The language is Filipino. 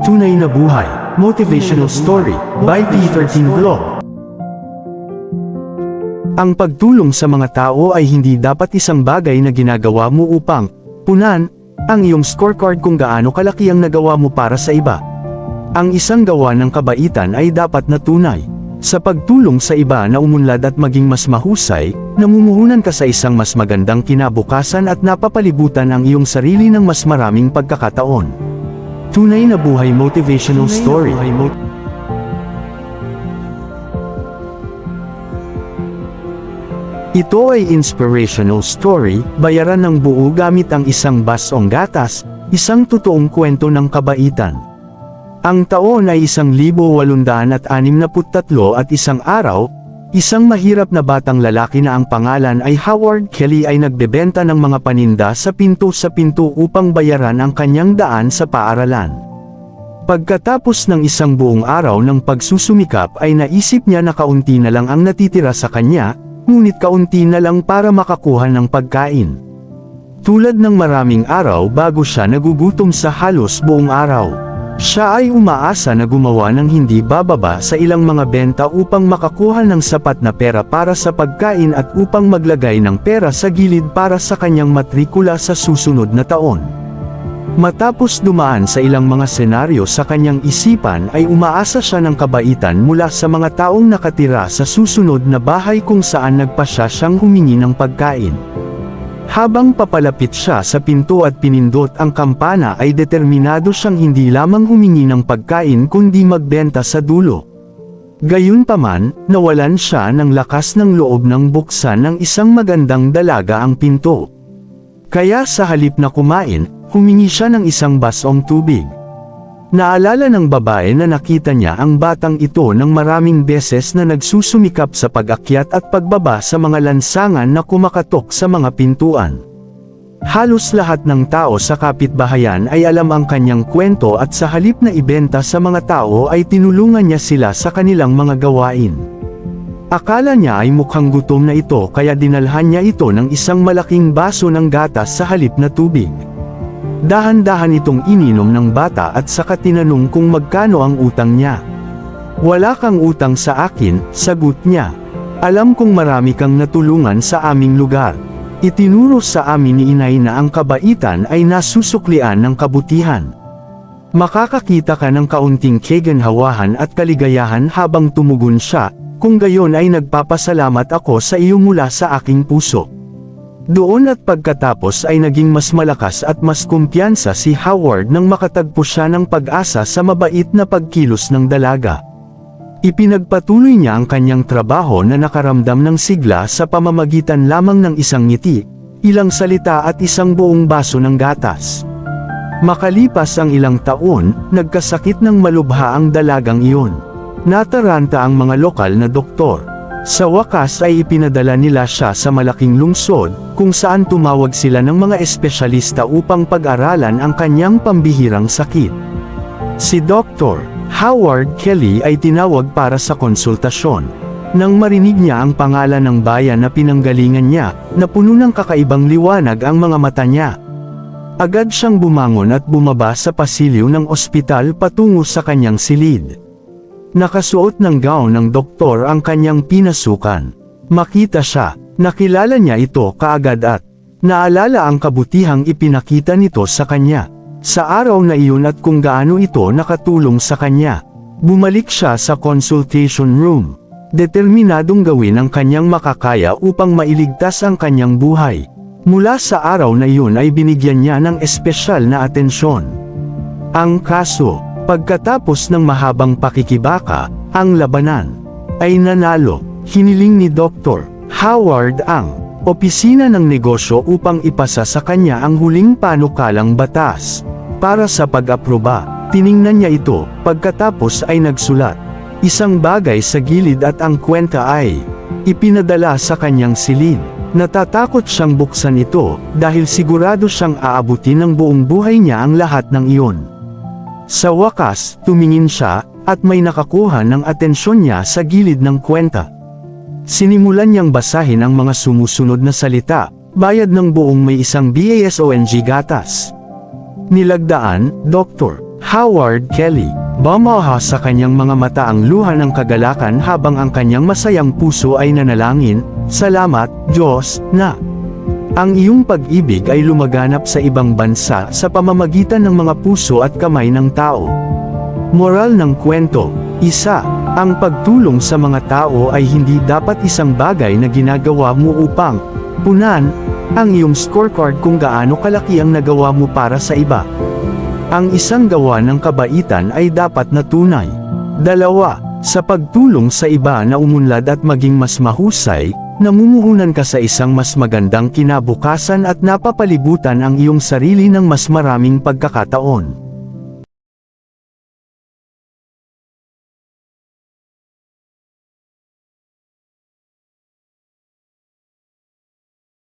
Tunay na Buhay, Motivational Story, by P13 Vlog. Ang pagtulong sa mga tao ay hindi dapat isang bagay na ginagawa mo upang punan ang iyong scorecard kung gaano kalaki ang nagawa mo para sa iba. Ang isang gawa ng kabaitan ay dapat na tunay. Sa pagtulong sa iba na umunlad at maging mas mahusay, namumuhunan ka sa isang mas magandang kinabukasan at napapalibutan ang iyong sarili ng mas maraming pagkakataon. Tunay na Buhay Motivational Story. Ito ay inspirational story, bayaran ng buo gamit ang isang basong gatas, isang totoong kwento ng kabaitan. Ang taon ay 1863 at isang araw, isang mahirap na batang lalaki na ang pangalan ay Howard Kelly ay nagbebenta ng mga paninda sa pinto upang bayaran ang kanyang daan sa paaralan. Pagkatapos ng isang buong araw ng pagsusumikap ay naisip niya na kaunti na lang ang natitira sa kanya, ngunit kaunti na lang para makakuha ng pagkain. Tulad ng maraming araw bago siya nagugutom sa halos buong araw. Siya ay umaasa na gumawa ng hindi bababa sa ilang mga benta upang makakuha ng sapat na pera para sa pagkain at upang maglagay ng pera sa gilid para sa kanyang matrikula sa susunod na taon. Matapos dumaan sa ilang mga senaryo sa kanyang isipan ay umaasa siya ng kabaitan mula sa mga taong nakatira sa susunod na bahay kung saan nagpasya siyang humingi ng pagkain. Habang papalapit siya sa pinto at pinindot ang kampana ay determinado siyang hindi lamang humingi ng pagkain kundi magbenta sa dulo. Gayunpaman, nawalan siya ng lakas ng loob nang buksan ng isang magandang dalaga ang pinto. Kaya sa halip na kumain, humingi siya ng isang basong tubig. Naalala ng babae na nakita niya ang batang ito ng maraming beses na nagsusumikap sa pag-akyat at pagbaba sa mga lansangan na kumakatok sa mga pintuan. Halos lahat ng tao sa kapitbahayan ay alam ang kanyang kwento at sa halip na ibenta sa mga tao ay tinulungan niya sila sa kanilang mga gawain. Akala niya ay mukhang gutom na ito kaya dinalhan niya ito ng isang malaking baso ng gatas sa halip na tubig. Dahan-dahan itong ininom ng bata at saka tinanong kung magkano ang utang niya. "Wala kang utang sa akin," sagot niya. "Alam kong marami kang natulungan sa aming lugar. Itinuro sa amin ni inay na ang kabaitan ay nasusuklian ng kabutihan. Makakakita ka ng kaunting kaginhawahan at kaligayahan." Habang tumugon siya, "Kung gayon ay nagpapasalamat ako sa iyo mula sa aking puso." Doon at pagkatapos ay naging mas malakas at mas kumpiyansa si Howard nang makatagpo siya ng pag-asa sa mabait na pagkilos ng dalaga. Ipinagpatuloy niya ang kanyang trabaho na nakaramdam ng sigla sa pamamagitan lamang ng isang ngiti, ilang salita at isang buong baso ng gatas. Makalipas ang ilang taon, nagkasakit ng malubha ang dalagang iyon. Nataranta ang mga lokal na doktor. Sa wakas ay ipinadala nila siya sa malaking lungsod, kung saan tumawag sila ng mga espesyalista upang pag-aralan ang kanyang pambihirang sakit. Si Dr. Howard Kelly ay tinawag para sa konsultasyon. Nang marinig niya ang pangalan ng bayan na pinanggalingan niya, napuno ng kakaibang liwanag ang mga mata niya. Agad siyang bumangon at bumaba sa pasilyo ng ospital patungo sa kanyang silid. Nakasuot ng gown ng doktor ang kanyang pinasukan. Makita siya, nakilala niya ito kaagad at naalala ang kabutihang ipinakita nito sa kanya. Sa araw na iyon at kung gaano ito nakatulong sa kanya. Bumalik siya sa consultation room. Determinadong gawin ang kanyang makakaya upang mailigtas ang kanyang buhay. Mula sa araw na iyon ay binigyan niya ng espesyal na atensyon. Ang kaso, pagkatapos ng mahabang pakikibaka, ang labanan ay nanalo. Hiniling ni Dr. Howard ang opisina ng negosyo upang ipasa sa kanya ang huling panukalang batas. Para sa pag-aproba, tiningnan niya ito, pagkatapos ay nagsulat. Isang bagay sa gilid at ang kwenta ay ipinadala sa kanyang silid. Natatakot siyang buksan ito, dahil sigurado siyang aabutin ng buong buhay niya ang lahat ng iyon. Sa wakas, tumingin siya, at may nakakuha ng atensyon niya sa gilid ng kwenta. Sinimulan niyang basahin ang mga sumusunod na salita, bayad ng buong may isang BASONG gatas. Nilagdaan, Dr. Howard Kelly. Bumaha sa kanyang mga mata ang luha ng kagalakan habang ang kanyang masayang puso ay nanalangin, "Salamat, Diyos, na ang iyong pag-ibig ay lumaganap sa ibang bansa sa pamamagitan ng mga puso at kamay ng tao." Moral ng kwento: 1. Ang pagtulong sa mga tao ay hindi dapat isang bagay na ginagawa mo upang punan ang iyong scorecard kung gaano kalaki ang nagawa mo para sa iba. Ang isang gawa ng kabaitan ay dapat na tunay. 2. Sa pagtulong sa iba na umunlad at maging mas mahusay, namumuhunan ka sa isang mas magandang kinabukasan at napapalibutan ang iyong sarili ng mas maraming pagkakataon.